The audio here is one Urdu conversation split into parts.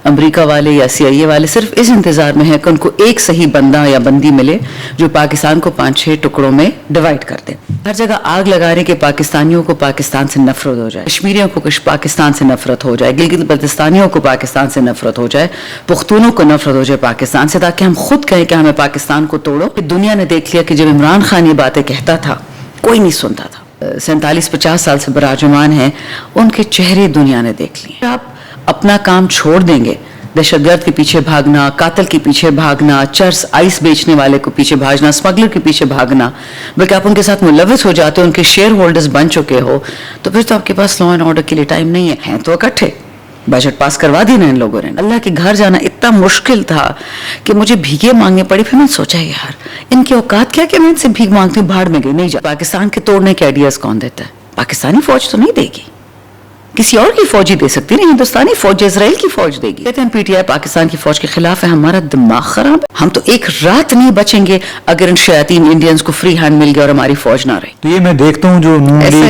امریکہ والے یا CIA والے صرف اس انتظار میں ہیں کہ ان کو ایک صحیح بندہ یا بندی ملے جو پاکستان کو 5-6 ٹکڑوں میں ڈیوائیڈ کر دے. ہر جگہ آگ لگا رہے کہ پاکستانیوں کو پاکستان سے نفرت ہو جائے, کشمیریوں کو پاکستان سے نفرت ہو جائے, گلگت بلتستانیوں کو پاکستان سے نفرت ہو جائے, پختونوں کو نفرت ہو جائے پاکستان سے, تاکہ ہم خود کہیں کہ ہمیں پاکستان کو توڑو. دنیا نے دیکھ لیا کہ جب عمران خان یہ باتیں کہتا تھا کوئی نہیں سنتا تھا. 47-50 سال سے براجمان ہیں, ان کے چہرے دنیا نے دیکھ لیے. آپ اپنا کام چھوڑ دیں گے, دہشت گرد کے پیچھے بھاگنا, قاتل کے پیچھے بھاگنا, چرس آئس بیچنے والے کو پیچھے بھاگنا, اسمگلر کے پیچھے بھاگنا, بلکہ آپ ان کے ساتھ ملوث ہو جاتے ہو, ان کے شیئر ہولڈرز بن چکے ہو, تو پھر تو آپ کے پاس لا اینڈ آرڈر کے لیے ٹائم نہیں ہے. ہیں تو اکٹھے, بجٹ پاس کروا دی نا ان لوگوں نے. اللہ کے گھر جانا اتنا مشکل تھا کہ مجھے بھیگے مانگنے پڑی. پھر میں نے سوچا یار ان کی اوقات کیا کہ میں ان سے بھیگ مانگتی ہوں, بھاڑ میں گئی نہیں جا. پاکستان کے توڑنے کے آئیڈیاز کون دیتا ہے؟ پاکستانی فوج تو نہیں دے گی, کسی اور کی فوج ہی دے سکتی نہیں. ہندوستانی فوج اسرائیل کی فوج دے گی. کہتے ہیں PTI پاکستان کی فوج کے خلاف ہے. ہمارا دماغ خراب ہے. ہم تو ایک رات نہیں بچیں گے اگر ان شیاطین انڈینز کو فری ہینڈ مل گیا اور ہماری فوج نہ رہی. تو یہ میں دیکھتا ہوں جو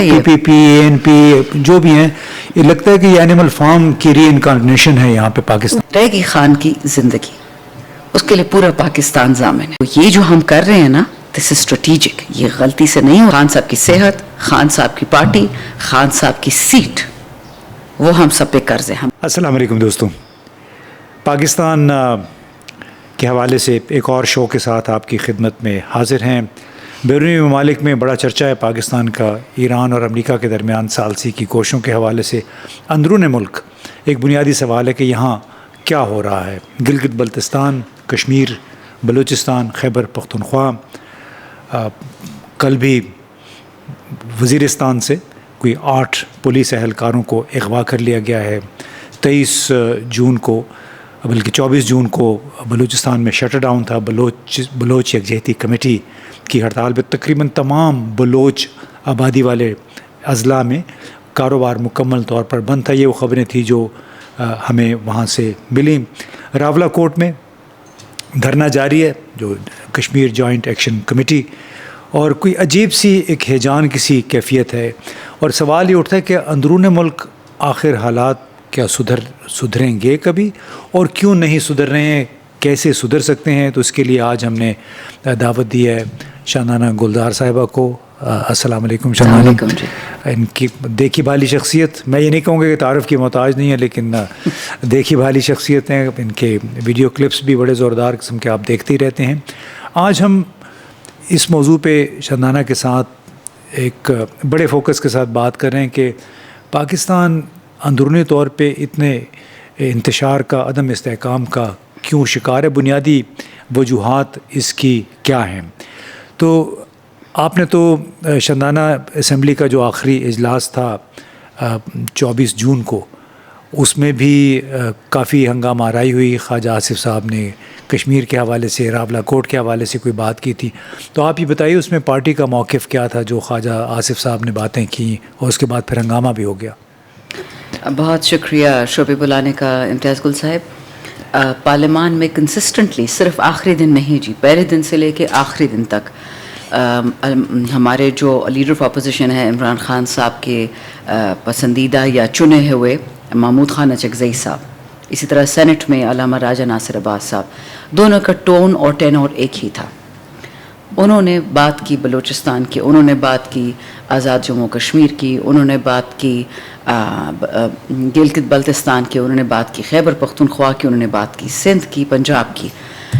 PPP ANP جو بھی ہیں, یہ لگتا ہے کہ یہ اینیمل فارم کی ری انکارنیشن ہے یہاں پہ پاکستان. رہے گی خان کی زندگی, اس کے لیے پورا پاکستان ضامن ہے. یہ جو ہم کر رہے ہیں نا, دس از اسٹریٹجک. یہ غلطی سے نہیں ہو. خان صاحب کی صحت, خان صاحب کی پارٹی, خان صاحب کی سیٹ, وہ ہم سب پہ قرض ہے. السلام علیکم دوستوں, پاکستان کے حوالے سے ایک اور شو کے ساتھ آپ کی خدمت میں حاضر ہیں. بیرونی ممالک میں بڑا چرچا ہے پاکستان کا ایران اور امریکہ کے درمیان ثالثی کی کوششوں کے حوالے سے. اندرون ملک ایک بنیادی سوال ہے کہ یہاں کیا ہو رہا ہے. گلگت بلتستان, کشمیر, بلوچستان, خیبر پختونخوا, کل بھی وزیرستان سے کوئی 8 پولیس اہلکاروں کو اغوا کر لیا گیا ہے. 23 جون کو بلکہ 24 جون کو بلوچستان میں شٹر ڈاؤن تھا. بلوچ یکجہتی کمیٹی کی ہڑتال پہ تقریباً تمام بلوچ آبادی والے اضلاع میں کاروبار مکمل طور پر بند تھا. یہ وہ خبریں تھیں جو ہمیں وہاں سے ملیں. راولہ کوٹ میں دھرنا جاری ہے جو کشمیر جوائنٹ ایکشن کمیٹی, اور کوئی عجیب سی ایک ہیجان کسی کیفیت ہے. اور سوال یہ اٹھتا ہے کہ اندرون ملک آخر حالات کیا سدھریں گے کبھی, اور کیوں نہیں سدھر رہے ہیں, کیسے سدھر سکتے ہیں. تو اس کے لیے آج ہم نے دعوت دی ہے شاندانہ گلدار صاحبہ کو. السلام علیکم شاندانہ. ان کی دیکھی بھالی شخصیت, میں یہ نہیں کہوں گا کہ تعارف کی محتاج نہیں ہے, لیکن دیکھی بھالی شخصیت ہیں. ان کے ویڈیو کلپس بھی بڑے زوردار قسم کے آپ دیکھتے ہی رہتے ہیں. آج ہم اس موضوع پہ شاندانہ کے ساتھ ایک بڑے فوکس کے ساتھ بات کر رہے ہیں کہ پاکستان اندرونی طور پہ اتنے انتشار کا, عدم استحکام کا کیوں شکار ہے, بنیادی وجوہات اس کی کیا ہیں. تو آپ نے تو شاندانہ اسمبلی کا جو آخری اجلاس تھا 24 جون کو, اس میں بھی کافی ہنگامہ آرائی ہوئی. خواجہ آصف صاحب نے کشمیر کے حوالے سے, راولہ کوٹ کے حوالے سے کوئی بات کی تھی. تو آپ یہ بتائیے اس میں پارٹی کا موقف کیا تھا جو خواجہ آصف صاحب نے باتیں کی, اور اس کے بعد پھر ہنگامہ بھی ہو گیا. بہت شکریہ شعبے بلانے کا امتیاز گل صاحب. پارلیمان میں کنسسٹنٹلی صرف آخری دن نہیں جی, پہلے دن سے لے کے آخری دن تک ہمارے جو لیڈر آف اپوزیشن ہے عمران خان صاحب کے پسندیدہ یا چنے ہوئے محمود خان اچکزئی صاحب, اسی طرح سینٹ میں علامہ راجہ ناصر عباس صاحب, دونوں کا ٹون اور ٹینور ایک ہی تھا. انہوں نے بات کی بلوچستان کی, انہوں نے بات کی آزاد جموں کشمیر کی, انہوں نے بات کی گلگت بلتستان کی, انہوں نے بات کی خیبر پختونخوا کی, انہوں نے بات کی سندھ کی, پنجاب کی.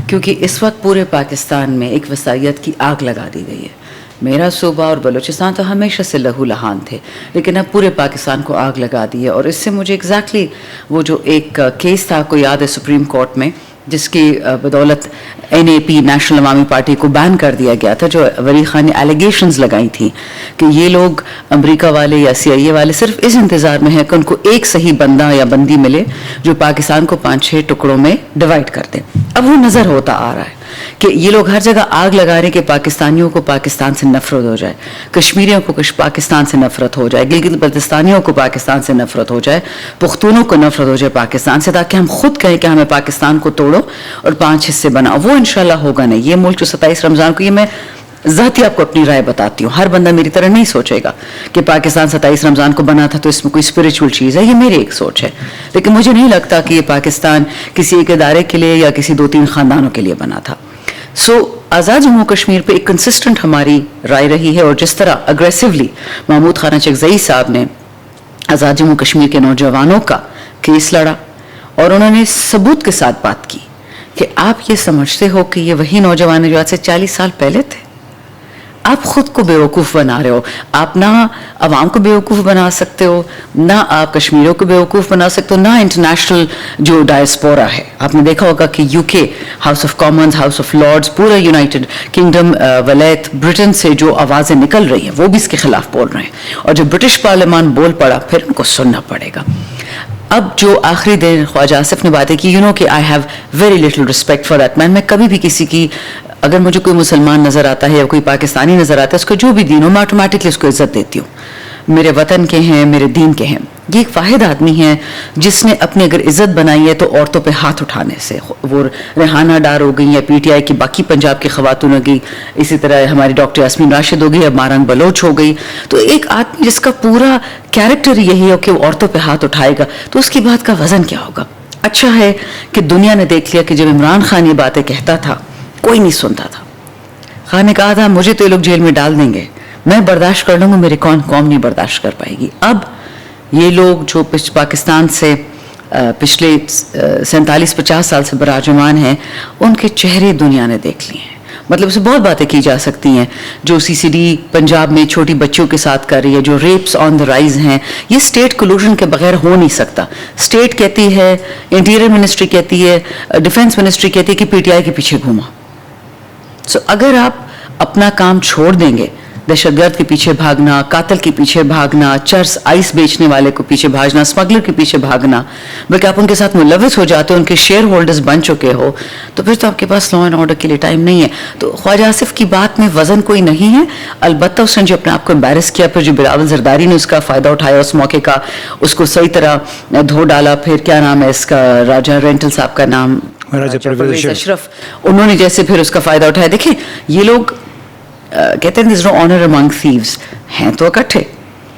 کیونکہ اس وقت پورے پاکستان میں ایک وسائیت کی آگ لگا دی گئی ہے. میرا صوبہ اور بلوچستان تو ہمیشہ سے لہو لہان تھے, لیکن اب پورے پاکستان کو آگ لگا دی ہے. اور اس سے مجھے ایگزیکٹلی وہ جو ایک کیس تھا کو یاد ہے سپریم کورٹ میں, جس کی بدولت NAP نیشنل عوامی پارٹی کو بین کر دیا گیا تھا, جو ولی خان نے ایلیگیشنز لگائی تھیں کہ یہ لوگ امریکہ والے یا CIA والے صرف اس انتظار میں ہیں کہ ان کو ایک صحیح بندہ یا بندی ملے جو پاکستان کو 5-6 ٹکڑوں میں ڈیوائیڈ کر دے. اب وہ نظر ہوتا آ رہا ہے کہ یہ لوگ ہر جگہ آگ لگا رہے ہیں کہ پاکستانیوں کو پاکستان سے نفرت ہو جائے, کشمیریوں کو پاکستان سے نفرت ہو جائے, گلگت بلتستانیوں کو پاکستان سے نفرت ہو جائے, پختونوں کو نفرت ہو جائے پاکستان سے, تاکہ ہم خود کہیں کہ ہمیں پاکستان کو توڑو اور 5 حصے بناؤ. وہ انشاءاللہ ہوگا نہیں. یہ ملک جو 27 رمضان کو, یہ میں ذاتی آپ کو اپنی رائے بتاتی ہوں. ہر بندہ میری طرح نہیں سوچے گا کہ پاکستان 27 رمضان کو بنا تھا تو اس میں کوئی اسپرچول چیز ہے. یہ میری ایک سوچ ہے, لیکن مجھے نہیں لگتا کہ یہ پاکستان کسی ایک ادارے کے لیے یا کسی 2-3 خاندانوں کے لیے بنا تھا. آزاد جموں کشمیر پہ ایک کنسسٹنٹ ہماری رائے رہی ہے, اور جس طرح اگریسولی محمود خانہ چکزئی صاحب نے آزاد جموں کشمیر کے نوجوانوں کا کیس لڑا, اور انہوں نے ثبوت کے ساتھ بات کی کہ آپ یہ سمجھتے ہو کہ یہ وہی نوجوان ہیں جو آج سے 40 سال پہلے تھے. آپ خود کو بیوقوف بنا رہے ہو. آپ نہ عوام کو بیوقوف بنا سکتے ہو, نہ آپ کشمیریوں کو بیوقوف بنا سکتے ہو, نہ انٹرنیشنل جو ڈائسپورا ہے. آپ نے دیکھا ہوگا کہ UK house of Commons, house of Lords, پورا یونائٹڈ کنگڈم, ولیت برٹن سے جو آوازیں نکل رہی ہیں وہ بھی اس کے خلاف بول رہے ہیں, اور جب برٹش پارلیمان بول پڑا پھر ان کو سننا پڑے گا. اب جو آخری دن خواجہ آصف نے باتیں کی, کہ I have very little respect for that man. میں کبھی بھی کسی کی, اگر مجھے کوئی مسلمان نظر آتا ہے یا کوئی پاکستانی نظر آتا ہے, اس کا جو بھی دین ہو, میں آٹومیٹکلی اس کو عزت دیتی ہوں. میرے وطن کے ہیں, میرے دین کے ہیں. یہ ایک واحد آدمی ہے جس نے اپنی اگر عزت بنائی ہے تو عورتوں پہ ہاتھ اٹھانے سے. وہ ریحانہ ڈار ہو گئی, یا PTI کی باقی پنجاب کی خواتین ہو گئی, اسی طرح ہماری ڈاکٹر یاسمین راشد ہو گئی, یا مارنگ بلوچ ہو گئی. تو ایک آدمی جس کا پورا کیریکٹر یہی ہو کہ وہ عورتوں پہ ہاتھ اٹھائے گا, تو اس کی بات کا وزن کیا ہوگا. اچھا ہے کہ دنیا نے دیکھ لیا کہ جب عمران خان یہ باتیں کہتا تھا کوئی نہیں سنتا تھا. خان نے کہا تھا مجھے تو یہ لوگ جیل میں ڈال دیں گے, میں برداشت کر لوں گا, میری قوم نہیں برداشت کر پائے گی. اب یہ لوگ جو پاکستان سے پچھلے 47-50 سال سے براجمان ہیں, ان کے چہرے دنیا نے دیکھ لیے ہیں. مطلب اسے بہت باتیں کی جا سکتی ہیں جو CCD پنجاب میں چھوٹی بچیوں کے ساتھ کر رہی ہے, جو ریپس آن دا رائز ہیں. یہ اسٹیٹ کولوژن کے بغیر ہو نہیں سکتا. اسٹیٹ کہتی ہے, انٹیریئر منسٹری کہتی ہے, ڈیفنس منسٹری کہتی ہے کہ PTI کے پیچھے گھوما. اگر آپ اپنا کام چھوڑ دیں گے, دہشت گرد کے پیچھے بھاگنا, قاتل کے پیچھے بھاگنا, چرس آئس بیچنے والے کو پیچھے بھاگنا, اسمگلر کے پیچھے بھاگنا, بلکہ آپ ان کے ساتھ ملوث ہو جاتے ہو, ان کے شیئر ہولڈرز بن چکے ہو, تو پھر تو آپ کے پاس لا اینڈ آرڈر کے لیے ٹائم نہیں ہے. تو خواجہ آصف کی بات میں وزن کوئی نہیں ہے. البتہ اس نے جو اپنے آپ کو امبیرس کیا, پھر جو بلاول زرداری نے اس کا فائدہ اٹھایا اس موقع کا, اس کو صحیح طرح دھو ڈالا. پھر کیا نام ہے اس کا, راجہ رینٹل صاحب کا نام, پرویز اشرف, انہوں نے جیسے پھر اس کا فائدہ اٹھایا. دیکھیں یہ لوگ کہتے ہیں there's no honor among thieves, ہیں تو اکٹھے,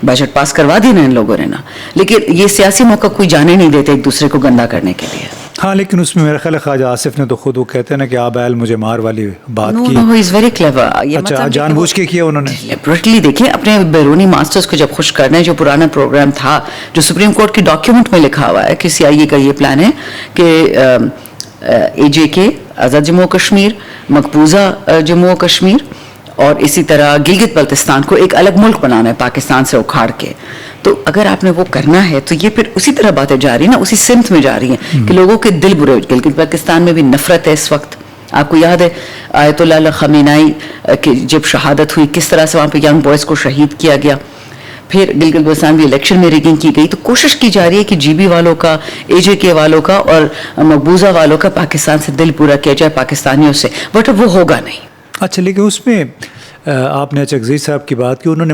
بجٹ پاس کروا دی نا ان لوگوں نے نا, لیکن یہ سیاسی موقع کوئی جانے نہیں دیتے ایک دوسرے کو گندا کرنے کے لیے. ہاں لیکن اس میں میرا خیال ہے خواجہ آصف نے تو خود وہ کہتے ہیں نا کہ آپ مجھے مار والی بات کی. No, he is very clever. اچھا جان بوجھ کے کیا انہوں نے ڈیلیبریٹلی. دیکھیں اپنے بیرونی ماسٹرز کو جب خوش کرنا ہے, جو پرانا پروگرام تھا جو سپریم کورٹ کی ڈاکیومنٹ میں لکھا ہوا ہے کہ CIA کا یہ پلان ہے کہ AJK آزاد جموں و کشمیر, مقبوضہ جموں و کشمیر اور اسی طرح گلگت بلتستان کو ایک الگ ملک بنانا ہے پاکستان سے اکھاڑ کے. تو اگر آپ نے وہ کرنا ہے تو یہ پھر اسی طرح باتیں جا رہی ہیں نا, اسی سمت میں جا رہی ہیں کہ لوگوں کے دل برے. گلگت بلتستان میں بھی نفرت ہے اس وقت. آپ کو یاد ہے آیت اللہ خامنائی کی جب شہادت ہوئی کس طرح سے وہاں پہ ینگ بوائز کو شہید کیا گیا. پھر گلگت بلتستان بھی الیکشن میں ریگنگ کی گئی. تو کوشش کی جا رہی ہے کہ GB والوں کا, AJK والوں کا اور مقبوضہ والوں کا پاکستان سے دل پورا کیا جائے پاکستانیوں سے, بٹ اب وہ ہوگا نہیں. اچھا لیکن اس میں آپ نے چکزئی صاحب کی بات کی, انہوں نے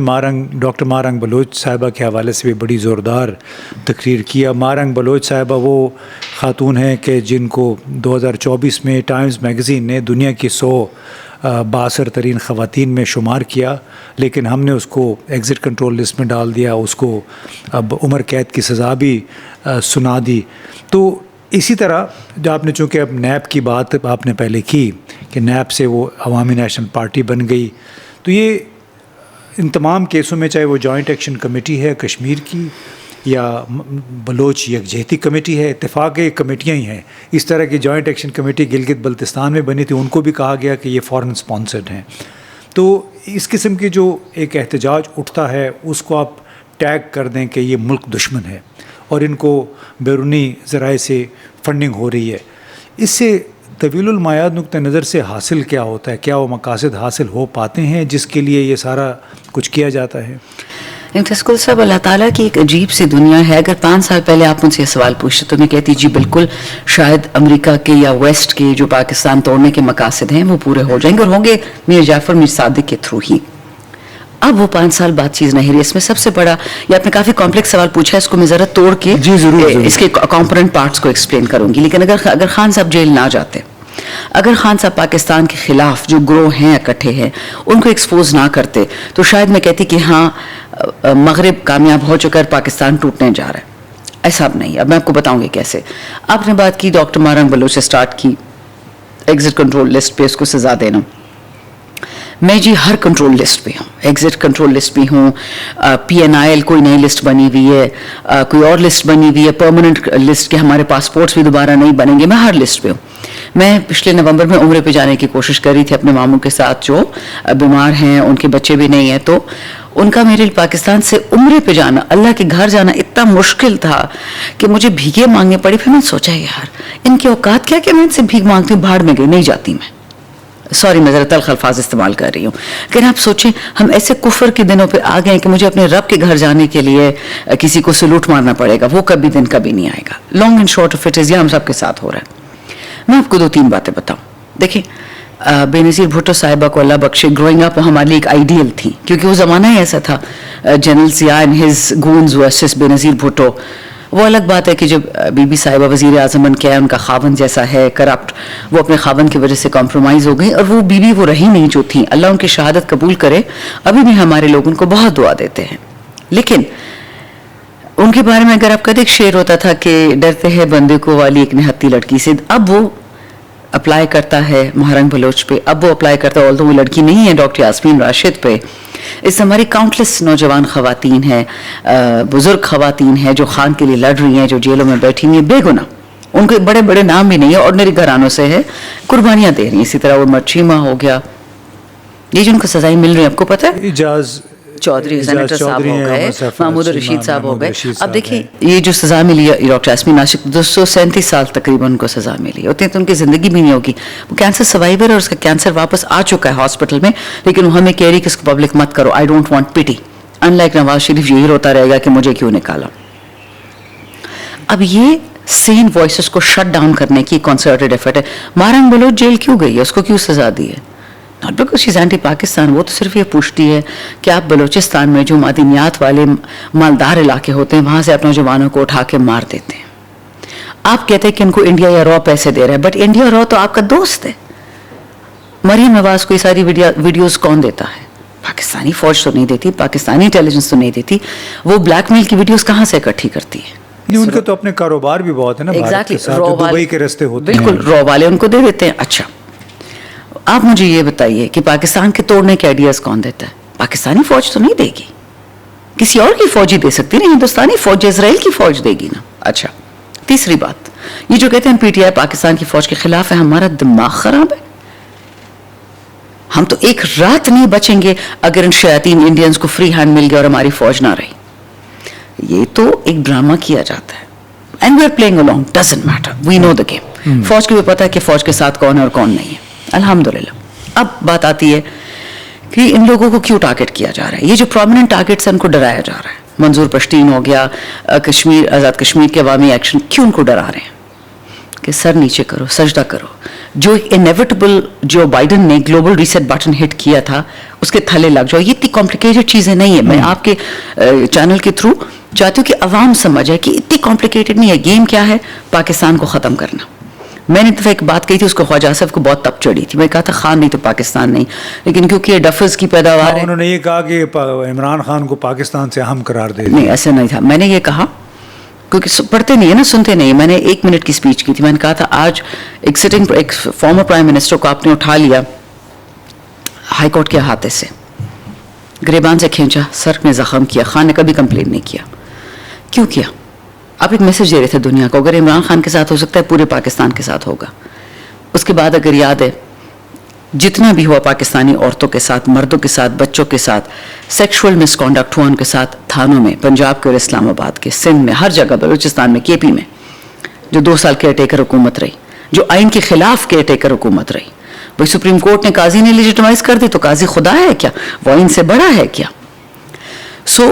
ڈاکٹر مارنگ بلوچ صاحبہ کے حوالے سے بھی بڑی زوردار تقریر کیا. مارنگ بلوچ صاحبہ وہ خاتون ہیں کہ جن کو 2024 میں ٹائمز میگزین نے دنیا کی 100 بااثر ترین خواتین میں شمار کیا, لیکن ہم نے اس کو ایگزٹ کنٹرول لسٹ میں ڈال دیا, اس کو اب عمر قید کی سزا بھی سنا دی. تو اسی طرح جو آپ نے چونکہ اب نیب کی بات آپ نے پہلے کی کہ نیب سے وہ عوامی نیشنل پارٹی بن گئی, تو یہ ان تمام کیسوں میں چاہے وہ جوائنٹ ایکشن کمیٹی ہے کشمیر کی یا بلوچ یکجہتی کمیٹی ہے, اتفاق کمیٹیاں ہی ہیں. اس طرح کی joint action committee Gilgit Baltistan میں بنی تھی, ان کو بھی کہا گیا کہ یہ فارن سپانسرڈ ہیں. تو اس قسم کی جو ایک احتجاج اٹھتا ہے اس کو آپ ٹیگ کر دیں کہ یہ ملک دشمن ہے اور ان کو بیرونی ذرائع سے فنڈنگ ہو رہی ہے. اس سے طویل المعاد نقطہ نظر سے حاصل کیا ہوتا ہے؟ کیا وہ مقاصد حاصل ہو پاتے ہیں جس کے لیے یہ سارا کچھ کیا جاتا ہے؟ تسکل صاحب, اللہ تعالیٰ کی ایک عجیب سی دنیا ہے. اگر 5 سال پہلے آپ مجھ سے یہ سوال پوچھتے تو میں کہتی جی بالکل شاید امریکہ کے یا ویسٹ کے جو پاکستان توڑنے کے مقاصد ہیں وہ پورے ہو جائیں گے, اور ہوں گے میر جعفر میر صادق کے تھرو ہی. اب وہ 5 سال بعد چیز نہیں رہی. اس میں سب سے بڑا, یہ آپ نے کافی کمپلیکس سوال پوچھا ہے, اس کو میں ذرا توڑ کے جی ضرور اس کے کمپوننٹ پارٹس کو ایکسپلین کروں گی. لیکن اگر خان صاحب جیل نہ جاتے اگر خان صاحب پاکستان کے خلاف جو گروہ ہیں اکٹھے ہیں ان کو ایکسپوز نہ کرتے تو شاید میں کہتی کہ ہاں مغرب کامیاب ہو چکا ہے، پاکستان ٹوٹنے جا رہا ہے. ایسا اب نہیں. اب میں آپ کو بتاؤں گی کیسے. آپ نے بات کی ڈاکٹر مارنگ بلوچ سے سٹارٹ کی ایگزٹ کنٹرول لسٹ پہ اس کو سزا دینا. میں جی ہر کنٹرول لسٹ پہ ہوں، ایگزٹ کنٹرول لسٹ بھی ہوں، پی این آئی ایل کوئی نئی لسٹ بنی ہوئی ہے، کوئی اور لسٹ بنی ہوئی ہے، پرماننٹ لسٹ کے ہمارے پاسپورٹس بھی دوبارہ نہیں بنیں گے، میں ہر لسٹ پہ ہوں. میں پچھلے نومبر میں عمرے پہ جانے کی کوشش کر رہی تھی اپنے ماموں کے ساتھ جو بیمار ہیں، ان کے بچے بھی نہیں ہیں، تو ان کا میرے پاکستان سے عمرے پہ جانا، اللہ کے گھر جانا اتنا مشکل تھا کہ مجھے بھیگے مانگنے پڑی. پھر میں نے سوچا یار ان کے اوقات کیا کہ میں ان سے بھیگ مانگتی ہوں، بھاڑ میں گئی، نہیں جاتی میں. سوری میں ذرا تلخ الفاظ استعمال کر رہی ہوں، لیکن آپ سوچیں ہم ایسے کفر کے دنوں پہ آ گئے ہیں کہ مجھے اپنے رب کے گھر جانے کے لیے کسی کو سلوٹ مارنا پڑے گا. وہ کبھی دن کبھی نہیں آئے گا. Long and short of it is یہ ہم سب کے ساتھ ہو رہا ہے. میں آپ کو 2-3 باتیں بتاؤں. دیکھیں بے نظیر بھٹو صاحبہ کو اللہ بخشے، گروئنگ اپ ہمارے لیے ایک آئیڈیل تھی، کیونکہ وہ زمانہ ہی ایسا تھا. General Zia and his goons versus Benazir Bhutto. وہ الگ بات ہے کہ جب بی بی صاحبہ وزیر اعظم بن کے ان کا خاوند جیسا ہے کرپٹ، وہ اپنے خاوند کی وجہ سے کمپرومائز ہو گئی اور وہ بیوی وہ رہی نہیں جو تھیں. اللہ ان کی شہادت قبول کرے. ابھی بھی ہمارے لوگ ان کو بہت دعا دیتے ہیں. لیکن ان کے بارے میں اگر آپ کا ایک شعر ہوتا تھا کہ ڈرتے ہیں بندے کو والی ایک نہتی لڑکی سے، اب وہ اپلائی کرتا ہے مہرنگ بلوچ پہ، اب وہ اپلائی کرتا ہے although وہ لڑکی نہیں ہے ڈاکٹر یاسمین راشد پہ. اس سے ہماری کاؤنٹلیس نوجوان خواتین ہیں، بزرگ خواتین ہیں جو خان کے لیے لڑ رہی ہیں، جو جیلوں میں بیٹھی ہوئی ہیں بے گناہ. ان کے بڑے بڑے نام بھی نہیں ہے، آرڈنری گھرانوں سے ہے، قربانیاں دے رہی ہیں. اسی طرح وہ مرچیما ہو گیا، یہ جن کو سزائیں مل رہی ہیں آپ کو پتہ ہے. اجاز چودھری سینیٹر صاحب ہو گئے، محمود رشید صاحب ہو گئے. اب دیکھیں ہیں. یہ جو سزا ملی ہے ڈاکٹر یاسمین راشد 237 سال تقریباً ان کو سزا ملی. اتنی تو ان کی زندگی بھی نہیں ہوگی. وہ کینسر سروائیور ہے اور اس کا کینسر واپس آ چکا ہے ہاسپٹل میں، لیکن وہ ہمیں کہہ رہی کہ اس کو پبلک مت کرو. آئی ڈونٹ وانٹ پٹی. ان لائک نواز شریف یہی روتا رہے گا کہ مجھے کیوں نکالا. اب یہ سین وائسز کو شٹ ڈاؤن کرنے کی کنسرٹڈ ایفرٹ ہے. مارنگ بلوچ جیل کیوں گئی ہے؟ اس کو کیوں سزا دی ہے؟ Not because she is anti Pakistan. وہ تو صرف یہ پوچھتی ہے کہ آپ بلوچستان میں جو معدنیات والے مالدار علاقے ہوتے ہیں وہاں سے اپنے نوجوانوں کو اٹھا کے مار دیتے ہیں. آپ کہتے ہیں کہ ان کو انڈیا یا رو پیسے دے رہے ہیں، بٹ انڈیا رو تو آپ کا دوست ہے. مریم نواز کو یہ ساری ویڈیوز کون دیتا ہے؟ پاکستانی فوج تو نہیں دیتی، پاکستانی انٹیلیجنس تو نہیں دیتی. وہ بلیک میل کی ویڈیوز کہاں سے اکٹھی کرتی ہے؟ ان کے تو اپنے کاروبار بھی بہت ہے نا، ایگزیکٹلی دبئی کے رستے ہوتے ہیں. بالکل رو والے ان کو دے دیتے ہیں. اچھا آپ مجھے یہ بتائیے کہ پاکستان کے توڑنے کے آئیڈیاز کون دیتا ہے؟ پاکستانی فوج تو نہیں دے گی، کسی اور کی فوج ہی دے سکتی نا. ہندوستانی فوج اسرائیل کی فوج دے گی نا. اچھا تیسری بات، یہ جو کہتے ہیں پی ٹی آئی پاکستان کی فوج کے خلاف ہے، ہمارا دماغ خراب ہے. ہم تو ایک رات نہیں بچیں گے اگر ان شیاطین انڈینز کو فری ہینڈ مل گیا اور ہماری فوج نہ رہی. یہ تو ایک ڈرامہ کیا جاتا ہے. And we are playing along, doesn't matter, we know the game. فوج کو بھی پتا ہے کہ فوج کے ساتھ کون ہے اور کون نہیں ہے. الحمدللہ. اب بات آتی ہے کہ ان لوگوں کو کیوں ٹارگٹ کیا جا رہا ہے. یہ جو پرومیننٹ ٹارگٹس ہیں ان کو ڈرایا جا رہا ہے. منظور پشتین ہو گیا، کشمیر آزاد کشمیر کے عوامی ایکشن، کیوں ان کو ڈرا رہے ہیں کہ سر نیچے کرو، سجدہ کرو. جو انیویٹیبل جو بائیڈن نے گلوبل ریسیٹ بٹن ہٹ کیا تھا اس کے تھلے لگ جاؤ. یہ اتنی کمپلیکیٹڈ چیزیں نہیں ہیں. میں آپ کے چینل کے تھرو چاہتی ہوں کہ عوام سمجھ جائے کہ اتنی کمپلیکیٹڈ نہیں ہے. گیم کیا ہے؟ پاکستان کو ختم کرنا. میں نے دفعہ ایک بات کہی تھی، اس کو خواجہ آصف کو بہت تپ چڑھی تھی. میں کہا تھا خان نہیں تو پاکستان نہیں، لیکن کیونکہ یہ ڈفرز کی پیداوار ہے. انہوں نے یہ کہا کہ عمران خان کو پاکستان سے اہم قرار دے دیا. نہیں ایسا نہیں تھا. میں نے یہ کہا کیونکہ پڑھتے نہیں ہے نا، سنتے نہیں. میں نے 1 منٹ کی اسپیچ کی تھی. میں نے کہا تھا آج ایک سٹنگ ایک فارمر پرائم منسٹر کو آپ نے اٹھا لیا ہائی کورٹ کے احاطے سے، گریبان سے کھینچا، سر میں زخم کیا. خان نے کبھی کمپلین نہیں کیا. کیوں کیا؟ آپ ایک میسج دے رہے تھے دنیا کو، اگر عمران خان کے ساتھ ہو سکتا ہے پورے پاکستان کے ساتھ ہوگا. اس کے بعد اگر یاد ہے جتنا بھی ہوا پاکستانی عورتوں کے ساتھ، مردوں کے ساتھ، بچوں کے ساتھ سیکشول مس کانڈکٹ ہوا ان کے ساتھ، تھانوں میں، پنجاب کے اور اسلام آباد کے، سندھ میں، ہر جگہ، بلوچستان میں، کے پی میں، جو 2 سال کیئر ٹیکر حکومت رہی، جو آئین کے خلاف کیئر ٹیکر حکومت رہی. بھائی سپریم کورٹ نے قاضی نے لیجیٹمائز کر دی تو قاضی خدا ہے کیا؟ وہ آئین سے بڑا ہے کیا؟ سو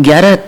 11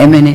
MNA,